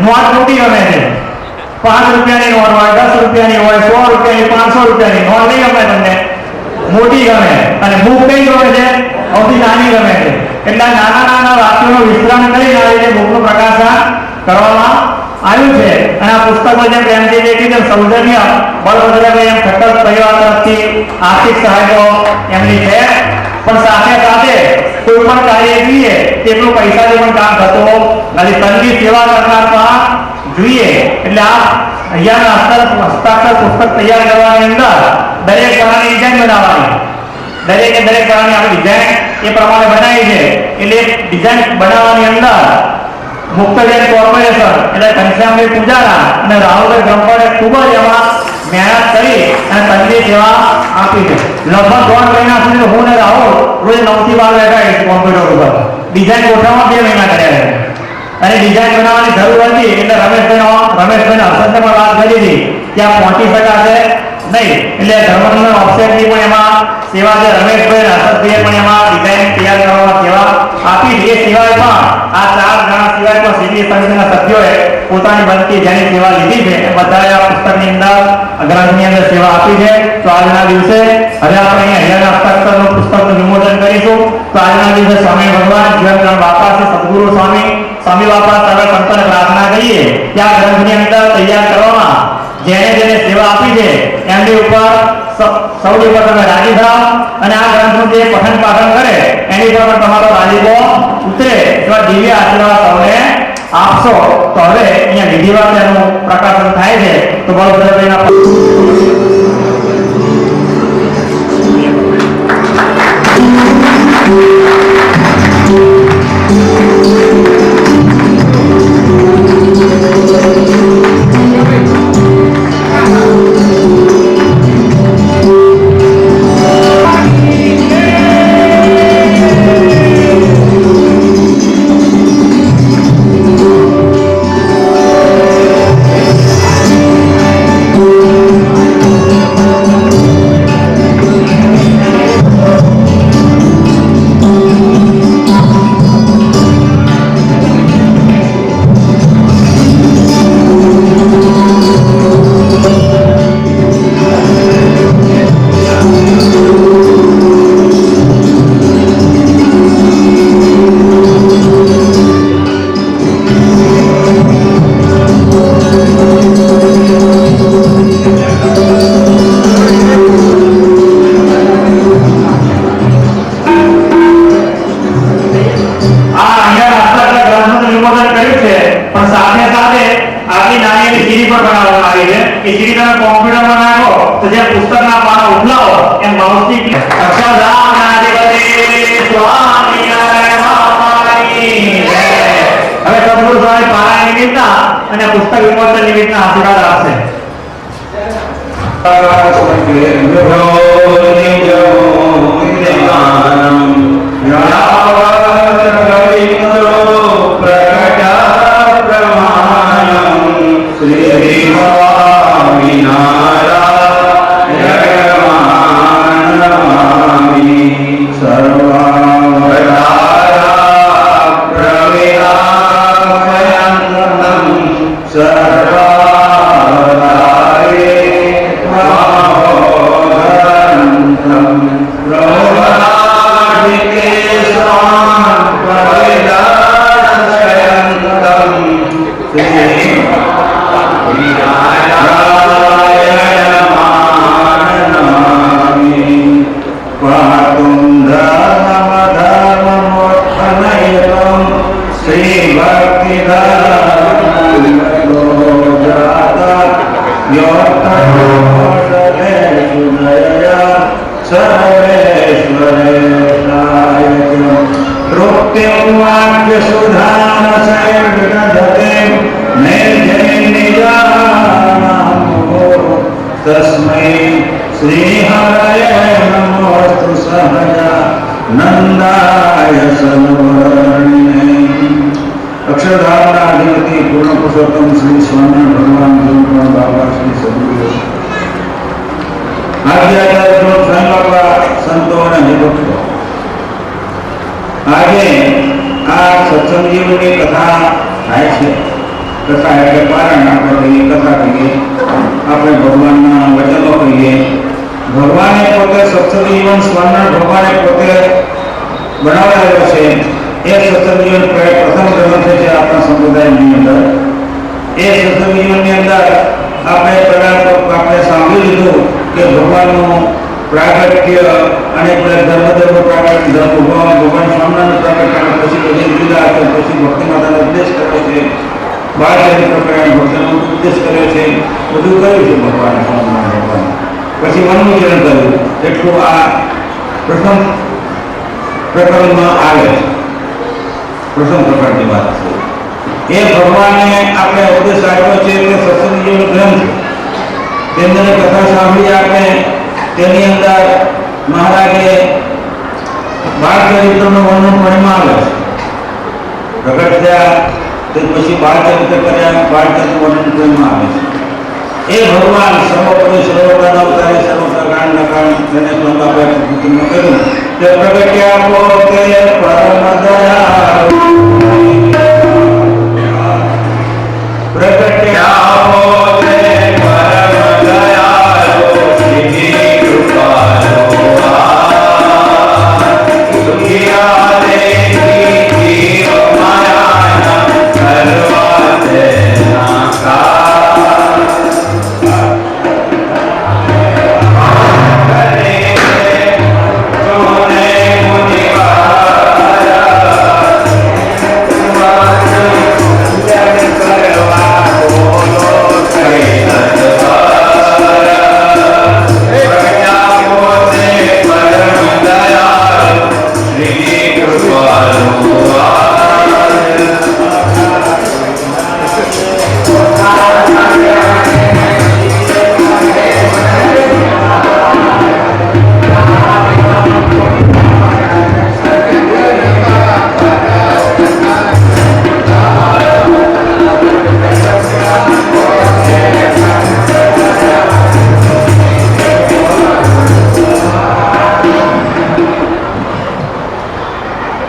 Not મોટી ગમે છે, 5 રૂપિયાની નોટ હોય, 10 રૂપિયાની હોય, 100 રૂપિયાની, 500 રૂપિયાની નોટ નહીં ગમે તમને, મોટી ગમે. અને બુક કઈ ગમે છે? સૌથી નાની ગમે છે. એટલે નાના નાના વાક્યોનો વિસ્તરણ કરીને આ રીતે બુકનું પ્રકાશન કરવામાં આવ્યું છે. અને આ પુસ્તકમાં જેમ પ્રેમજી કીધું સૌજન્ય બળભદ્રભાઈ એમ ખટ્ટર પરિવાર તરફથી આર્થિક સહાય એમની છે, પણ સાથે સાથે કોઈ પણ કાર્ય જોઈએ તેટલું પૈસાથી પણ કામ થતું નથી. તનની સેવા કરનાર પણ જોઈએ. એટલે આ અહીંયાના હસ્તાક્ષર પુસ્તક તૈયાર કરવાની અંદર દરેક પ્રકારની ડિઝાઇન બનાવવાની, દરેકે દરેક પ્રકારની આપણે ડિઝાઇન એ પ્રમાણે બનાવી છે. એટલે ડિઝાઇન બનાવવાની અંદર મુક્તજન કોર્પોરેશન એટલે ઘનશ્યામભાઈ પૂજારા અને રાહુલભાઈ બ્રહ્મભટ્ટે ખૂબ જ એમાં મહેનત કરી અને તનની સેવા આપી છે. લગભગ 1.5 મહિના સુધી હું અને રાહુલ રોજ 9 થી 12 બેઠા કોમ્પ્યુટર ઉપર ડિઝાઇન ગોઠવવામાં 2 મહિના કર્યા છે. અને ડિઝાઇન બનાવવાની જરૂર હતી એટલે રમેશભાઈને હર્ષદને પણ વાત કરી હતી કે આ પહોંચી શકાશે નહીં. એટલે ધર્મનંદન ઓફસેટની પણ એમાં સેવા છે. રમેશભાઈ હર્ષદભાઈએ પણ એમાં ડિઝાઇન તૈયાર કરવામાં સેવા આપી છે. એ સિવાય પણ આ 4 જણા સિવાય પણ સીધી સમિતિના સભ્યોએ પોતાની બનતી જેની સેવા લીધી છે એ બધાએ આ પુસ્તકની અંદર ગ્રંથની અંદર સેવા આપી છે. તો આજના દિવસે હવે આપણે અહીંયા હસ્તાક્ષરનું પુસ્તકનું વિમોચન કરીશું. તો આજના દિવસે સ્વામી ભગવાન જીવનચંદ્ર બાપા છે, સદગુરુ સ્વામી બાપા સર્વ સંતોને પ્રાર્થના કરીએ કે આ ગ્રંથની અંદર તૈયાર કરવામાં જેને જેને સેવા આપી છે એમની ઉપર સૌની ઉપર તમે રાજી થાવ અને આ ગ્રંથનું જે પઠન પાઠન કરે એની પર પણ તમારો રાજીપો ઉતરે એવા દિવ્ય આશીર્વાદ સૌને આપશો. તો હવે અહીંયા વિધિવત એનું પ્રકાશન થાય છે. તો બળભદ્રભાઈના અને પુસ્તક વિમોચન નિમિત્તના આશીર્વાદ આપશે. तस्मै श्री हरये नमोस्तु सहजा नंदाय सन्वर्णिने अक्षरधामना अधिपति पूर्ण पुरुषोत्तम श्री स्वामी भगवान जीवन बाबा श्री सदगुरु आज्ञाचार्य स्वयं बाबा संतों ने निभक्तो आगे आ सत्संग जीवनी कथा થાય છે કથા એટલે પારાયણ આપણે કહીએ, કથા કહીએ, આપણે ભગવાનના વચનો કહીએ. ભગવાને પોતે સત્સંગ જીવન સ્વર્ણ ભગવાને પોતે બનાવેલો છે. એ સત્સંગ જીવન પ્રથમ ગ્રંથ છે આપણા સંપ્રદાયની અંદર. એ સત્સંગ જીવનની અંદર આપણે સાંભળી લીધું કે ભગવાનનું પ્રાગટ્ય અને ધર્મદેવનું પ્રાગટ્ય, ભગવાન સ્વામિનારાયણ પ્રાગટ્ય, પછી બધી લીલા છે, પછી ભક્તિ માતાનો ઉપદેશ કર્યો છે, બાળચરિત્ર કર્યા, ભક્તનો ઉપદેશ કર્યો છે, બધું કર્યું છે ભગવાન સ્વામિનારાયણ ભગવાન. પછી વનનું ચરણ કર્યું. એટલું આ પ્રથમ પ્રકરણમાં આવે છે. પ્રથમ પ્રકારની વાત છે. એ ભગવાને આપણે ઉપદેશ આપ્યો છે કે સત્સંગ જીવન ગ્રંથ, તેની અંદર કથા સાંભળી આપણે. તેની અંદર મહારાજે બાળચરિત્રનું વર્ણન પણ આવે છે. પ્રગટ થયા તે પછી બાળચરિત્ર કર્યા, બાળચરિત્ર વર્ણન પણ આવે છે. એ ભગવાન સર્વોપરી સર્વોપરના અવતારી સર્વપ્રકાંડ નકાંડ તેને સંતાપે કૃતિમાં કહ્યું કે પ્રગટ્યા પોતે પરમ દયાળુ, પ્રગટ્યા પોતે પરમ દયાળુ, શ્રી કૃપાળુ સુખિયા દેખી જીવ માયાના કરવા તેના કા.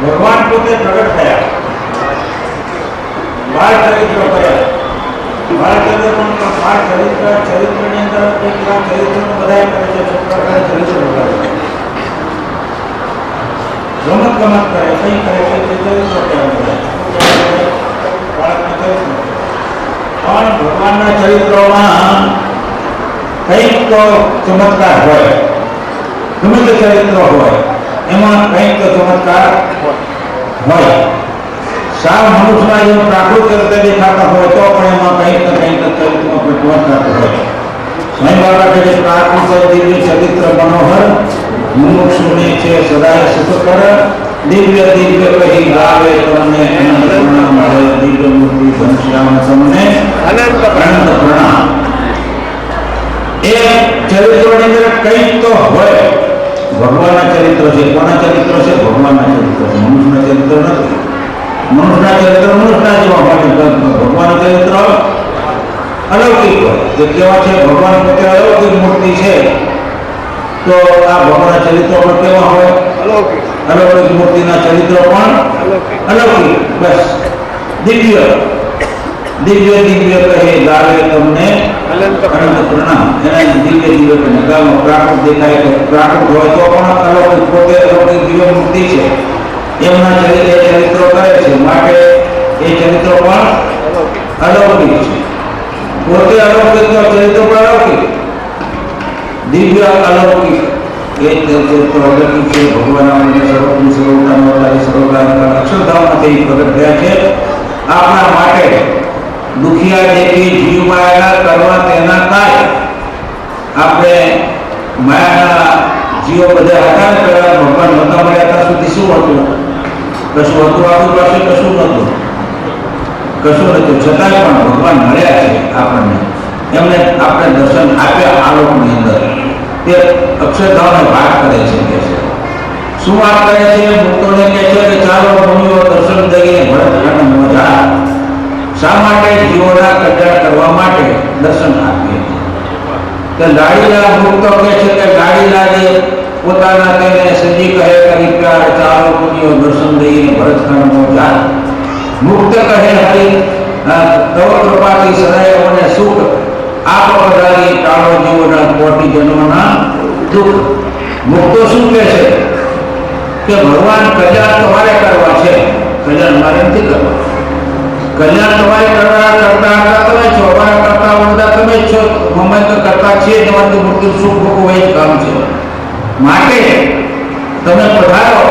ભગવાન પોતે પ્રગટ થયા, બાળ ચરિત્ર કર્યા. બાળ ચરિત્રની અંદર કેટલા ચરિત્રનો બધા કરે છે, છોકરા ચરિત્ર બતાવે, રમત ગમત કરે, કઈ કરે છે તે ચરિત્ર કહેવાય. પણ ભગવાનના ચરિત્રોમાં કંઈક તો ચમત્કાર હોય, ગમે તે ચરિત્ર હોય એમાં કંઈક તો ચમત્કાર હોય. સાવ મનુષ્યના જેવું પ્રાકૃતિક રીતે દેખાતા હોય તો પણ એમાં કંઈક ને કંઈક ચરિત્રમાં ચમત્કાર હોય. સ્વયં બાબા કહે છે પ્રાકૃત દિવ્ય ચરિત્ર મનોહર, મુમુક્ષુને છે સદાય સુખકર, દિવ્ય દિવ્ય કહી ગાવે તમને અનંત પ્રણામ મળે, દિવ્ય મૂર્તિ ઘનશ્યામ તમને અનંત પ્રણામ. એ ચરિત્રોની અંદર કંઈક તો હોય. ભગવાનના ચરિત્ર છે. કોના ચરિત્ર છે? ભગવાનના ચરિત્ર છે. મનુષ્યના ચરિત્ર નથી. મનુષ્યના ચરિત્ર મનુષ્યના જેવા હોય. ભગવાનના ચરિત્ર અલૌકિક હોય. જે કેવા છે? ભગવાન પોતે અલૌકિક મૂર્તિ છે. તો આ ભગવાનના ચરિત્રો પણ કેવા હોય? અલૌકિક. અલૌકિક મૂર્તિના ચરિત્રો પણ અલૌકિક. બસ દિવ્ય દિવ્ય દિવ્ય કહે ગાવે તમને અનંત પ્રણામ. એના દિવ્ય દિવ્ય કહે ગાવ. પ્રાકૃત દેખાય તો પ્રાકૃત હોય તો પણ અલૌકિક, પોતે અલૌકિક દિવ્ય મૂર્તિ છે. એમના ચરિત્રો કરે છે માટે એ ચરિત્રો પણ અલૌકિક છે. પોતે અલૌકિક તો ચરિત્રો પણ અલૌકિક, દિવ્ય અલૌકિક. એ ચરિત્રો અલૌકિક છે. ભગવાન આપણને સર્વોપરી સર્વોપરના અવતારી સર્વકારના અક્ષરધામમાંથી પ્રગટ થયા છે આપણા માટે. દુખિયા દેખી જીવ માયાના કરવા તેના કાય. આપણે માયાના જીવો બધા હતા ને પેલા ભગવાન નહોતા મળ્યા ત્યાં સુધી શું હતું? કશું હતું આપણી પાસે? કશું નહોતું. કશું નહોતું. છતાંય પણ ભગવાન મળ્યા છે આપણને. એમને આપણે દર્શન આપ્યા આ લોકની અંદર. તે અક્ષરધામને વાત કરે છે કે છે શું વાત કરે છે? ભક્તોને કહે છે કે ચાલો મુનિઓ દર્શન દઈએ ભરતખંડ મજા. શા માટે? જીવોના કલ્યાણ કરવા માટે દર્શન આપીએ છીએ. લાડીલા ભક્તો કહે છે કે લાડીલાને પોતાના તેને સજી કહે કરી પ્યાર, ચાલો મુનિઓ દર્શન દઈએ ભરતખંડ મજા. મુક્ત કહે હરિ તવ કૃપાથી સદાય મને સુખ આપ બધાની ટાળો જીવોના કોટી જન્મના દુઃખ. મુક્તો શું કહે છે કે ભગવાન કલ્યાણ તમારે કરવા છે, કલ્યાણ મારે નથી કરવા. કલ્યાણ તમારે કરતા તમે છો, અમારા કરતા વડતા તમે જ છો, અમે તો કરતા છીએ તમારું મૃત્યુ સુખ ભોગવવું એ જ કામ છે. માટે તમે પધારો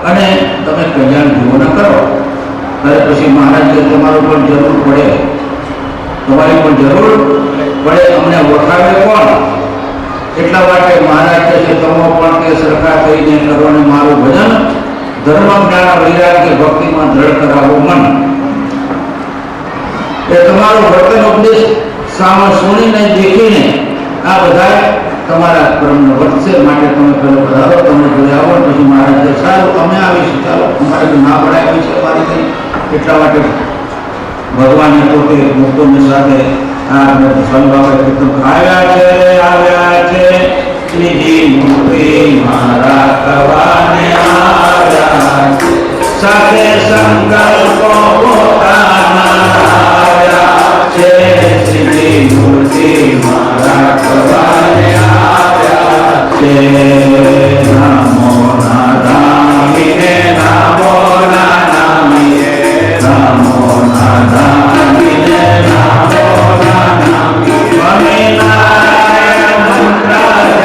અને તમે કલ્યાણ જીવન કરો. અને પછી મહારાજ તમારું પણ જરૂર પડે, તમારી પણ જરૂર પડે, અમને ઓળખાવે કોણ? એટલા માટે મહારાજ કહે છે તમે પણ તે સરખા થઈને કરો અને મારું ભજન ધર્મ જ્ઞાન વૈરાગ્ય ભક્તિમાં દ્રઢ કરાવો મન. એ તમારું વર્તન ઉપદેશ સામે સુણીને દેખીને આ બધા તમારા કર્મને વધશે. માટે તમે પેલો પધારો, તમે જોડે આવો. પછી મહારાજ સારું અમે આવીશું, ચાલો અમારે ના પડાવી છે અમારી કંઈ. એટલા માટે ભગવાને પોતે મુક્તોની સાથે આ સ્વામી બાબા કીર્તન આવ્યા છે શ્રીજી મૂર્તિ મારા કવાને આવ્યા, સાથે સંકલ્પો પોતાના આવ્યા છે. શ્રીજી મૂર્તિ મારા કવાને આવ્યા છે. નામો ના નામીને, નામો ના નામીએ, નામો ના નામીને, નામો ના નામીએ, સ્વામિનારાયણ મંત્ર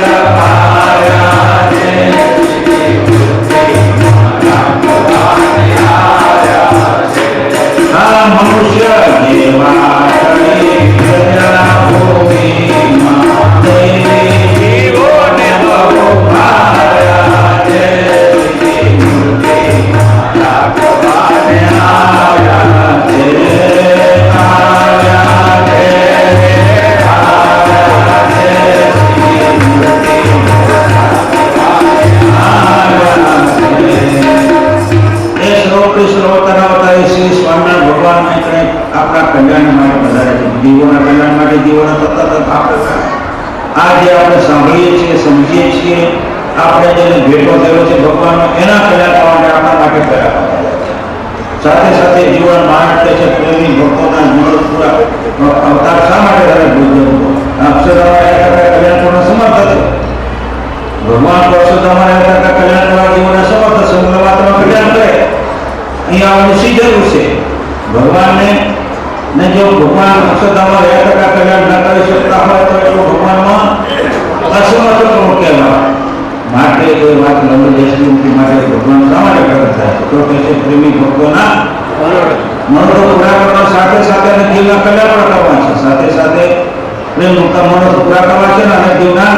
જપાયા છે. આ મનુષ્ય જેવા જીવોને બહુ ભાયા છે. આપણા કલ્યાણ માટે વધારે છે, જીવોના કલ્યાણ માટે, જીવોના તત્ત આપણે આ જે આપણે સાંભળીએ છીએ, સમજીએ છીએ, આપણે જેને ભેટો થયો છે ભગવાનનો, એના કલ્યાણ માટે આપણા માટે કર્યા. સાથે સાથે જીવન માણસ કહે છે પ્રેમી ભક્તોના જીવન પૂરા અવતાર શા માટે કરે ભૂલ અક્ષરધામમાં કલ્યાણ પૂર્ણ સમર્થ છે. ભગવાન તો અક્ષરધામમાં કલ્યાણ કરવા જીવનના સમર્થ છે. મૂળવાતમાં કલ્યાણ કરે અહીંયા આવવાની શી જરૂર છે ભગવાનને? ને જો ભગવાન અક્ષરધામમાં 1% કલ્યાણ ન કરી શકતા હોય તો એટલું ભગવાનમાં અસમર્થ પણ કહેવાય. માટે એ વાત લંબ દેશની માટે ભગવાન શા માટે પ્રગટ થાય છે? તો કે છે પ્રેમી ભક્તોના મનોરથ પૂરા કરવા સાથે સાથે અને જીવના કલ્યાણ પણ કરવા છે. સાથે સાથે પ્રેમ મુક્ત મનોરથ પૂરા કરવા છે અને જીવના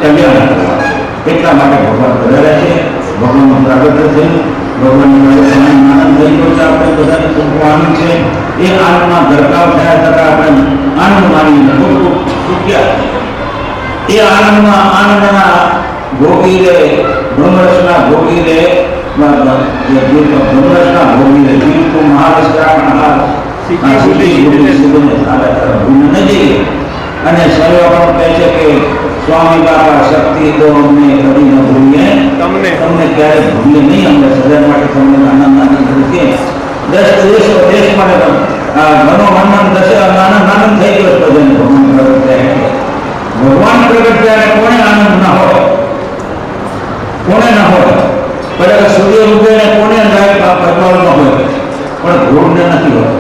કલ્યાણ કરવા છે. એટલા માટે ભગવાન પધાર્યા છે. ભગવાનનું પ્રાગટ્ય થયું, ભગવાનની આનંદ થઈ ગયો છે. આપણે બધાને ખૂબ આનંદ છે. એ આનંદમાં ગરકાવ થયા છતાં આપણે આનંદ માનીને ખૂબ સુખ્યા. એ આનંદમાં આનંદના ભોગી રે, બ્રહ્મરસના ભોગી રે, બ્રહ્મરસના ભોગી રે, જીવતું મહારસના ભૂલ ન જઈએ. અને સર્વ પણ કહે છે કે સ્વામી બાબા શક્તિ તો અમને કદી ન ભૂલીએ, તમને ક્યારે ભૂલીએ નહીં. અમને સદા માટે તમને આનંદ છે. દેશ માટે ઘણો આનંદ થશે. આનંદ થઈ ગયો ભજન ભગવાન પ્રગટ થયા. કોને આનંદ ના હોય? કોને ના હોય? બધા સૂર્ય ઉગે ને કોને ભગવાન ન હોય? પણ ઘોડને નથી હોતો.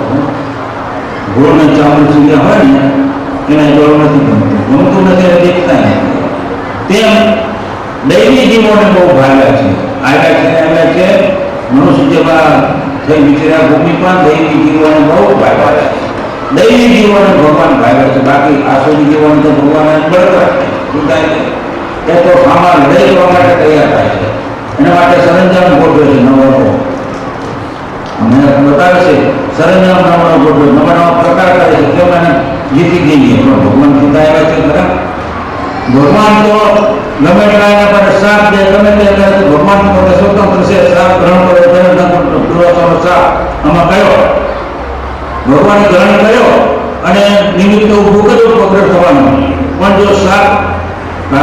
ઘોડને ચાવલ સૂર્ય હોય ને એને જોડું નથી ગમતું નથી, દેખતા નથી. તેમ દૈવી જીવોને બહુ ભાગ્યા છે, આવ્યા છે. મનુષ્ય જેવા થઈ વિચર્યા ભૂમિ પણ દૈવી જીવોને બહુ ભાગ્યા છે. દૈવી જીવોને ભગવાન ભાગ્યા છે. બાકી આસુરી જીવોને તો ભગવાન બળતરા થાય છે. એ તો આમાં લડાઈ કરવા માટે તૈયાર થાય છે. એના માટે સરંજામ ગોઠવે છે નવો. અમને બતાવે છે સરંજામ નવો ગોઠવે, નવા નવા પ્રકાર કરે છે. કેમ એને જીતી ગઈ પણ ભગવાન જીતા આવ્યા છે ખરા. ભગવાન તો ગમે એટલા પર સાપ દે, ગમે તે ભગવાન પોતે સ્વતંત્ર છે. સાપ ગ્રહણ કરે, પૂર્વજોનો સાપ આમાં કયો ભગવાને ગ્રહણ કર્યો અને નિમિત્ત ઉભું કર્યું પકડ થવાનું. પણ જો સાપ ન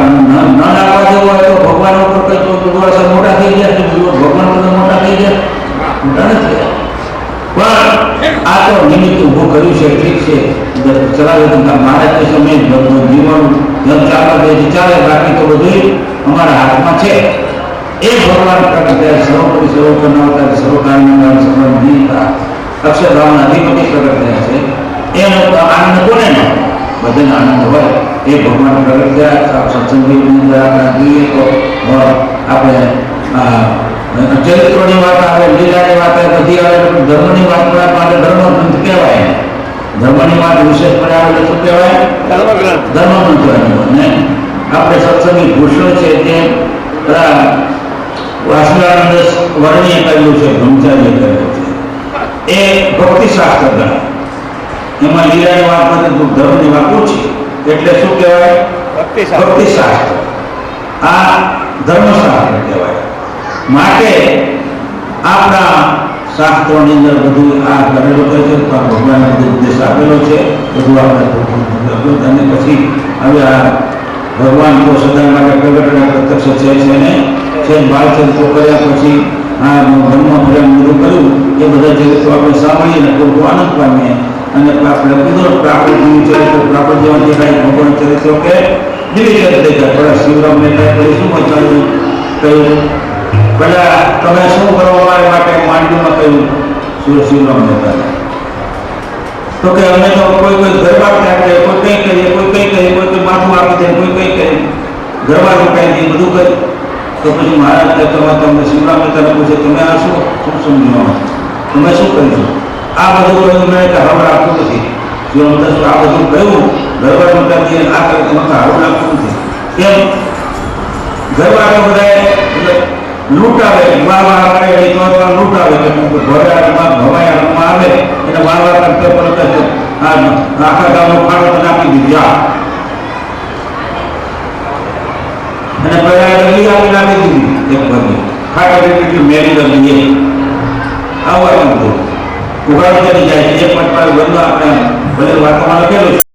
નાખવા જેવો હોય તો ભગવાન ઉપર કઈ થોડા મોટા થઈ જાય, ભગવાન બધા મોટા થઈ જાય, મોટા નથી. પણ આ તો તો નિમિત્ત ઊભું કર્યું છે, ઠીક છે, ચલાવે તો મારા તે સમય જીવન ધન ચાલવા દે ચાલે, બાકી તો બધું અમારા હાથમાં છે. એ ભગવાન પ્રગટ થયા, સર્વોપરી સર્વ કરનાર, સર્વકારના સર્વનિતા અક્ષરધામના અધિપતિ પ્રગટ થયા છે. એનો આનંદ કોને ન બધાને આનંદ હોય એ ભગવાન પ્રગટ થયા. સત્સંગની અંદર આપણે જોઈએ તો આપણે ચરિત્રોની વાત આવે, લીલાની વાત આવે, બધી આવે, ધર્મની વાત પડે માટે ધર્મગ્રંથ કહેવાય. ધર્મની વાત વિશેષ પડે આવે શું કહેવાય? ધર્મગ્રંથ. ને આપણે સત્સંગી ઘોષણો છે તે વાસુદાનંદ વર્ણીએ કર્યું છે, બ્રહ્મચારીએ કર્યું છે. એ ભક્તિશાસ્ત્ર ગણાય. એમાં લીલાની વાત નથી, ધર્મની વાત ઓછી, એટલે શું કહેવાય? ભક્તિશાસ્ત્ર. આ ધર્મશાસ્ત્ર કહેવાય. માટે આપણા શાસ્ત્રોની અંદર બધું આ કરેલું હોય છે, ભગવાનને બધું ઉદ્દેશ આપેલો છે, બધું આપણે અને પછી હવે આ ભગવાન તો સદા માટે પ્રગટ પ્રત્યક્ષ છે ને છે, બાળચરિત્રો કર્યા પછી આ ધર્મ પ્રેમ બધું કર્યું, એ બધા ચરિત્રો આપણે સાંભળીએ ને ખૂબ આનંદ પામીએ અને આપણે કુદરત પ્રાપ્ત થયું ચરિત્ર પ્રાપ્ત જેવા દેખાય. ભગવાન ચરિત્રો કે દિવ્ય ચરિત્ર દેખાય. થોડા શિવરામ મહેતા પછી શું મચાવ્યું કહ્યું, પેલા તમે શું કરો અમારા માટે માંડવીમાં કહ્યું શિવરામ મહેતા તો કે અમે તો કોઈ ગરબા રાખે, કોઈ કંઈ કરીએ, કોઈ કંઈ કરીએ, કોઈ માથું આપી દે, કોઈ કંઈ કરે, ગરબા રોકાઈ દે, બધું કરી. તો પછી મહારાજ તમને શિવરામ મહેતાને પૂછે તમે આ શું સમજવાનું, તમે શું કરીશું? આ બધું કહ્યું મેં કે હવે રાખતું નથી. શિવરામ મહેતા આ બધું કહ્યું, ગરબા રોકાઈ દે, આ કરે તમે હારું લાગતું નથી. કેમ? ગરબા તો બધા લૂંટાવે, વારવાર કરે લૂંટાવે, ભવાયામાં આવે એટલે વારવાર કરતે પણ આખા ગામનો ફાળો નાખી દીધી અને લઈ આપી નાખી દીધી એક ભાગે ખાટા એટલી મેરી લઈએ આવવાનું બધું ઉગાડી જાય છે. એક પટમાં બંધ આપણે ભલે વાતોમાં લખેલું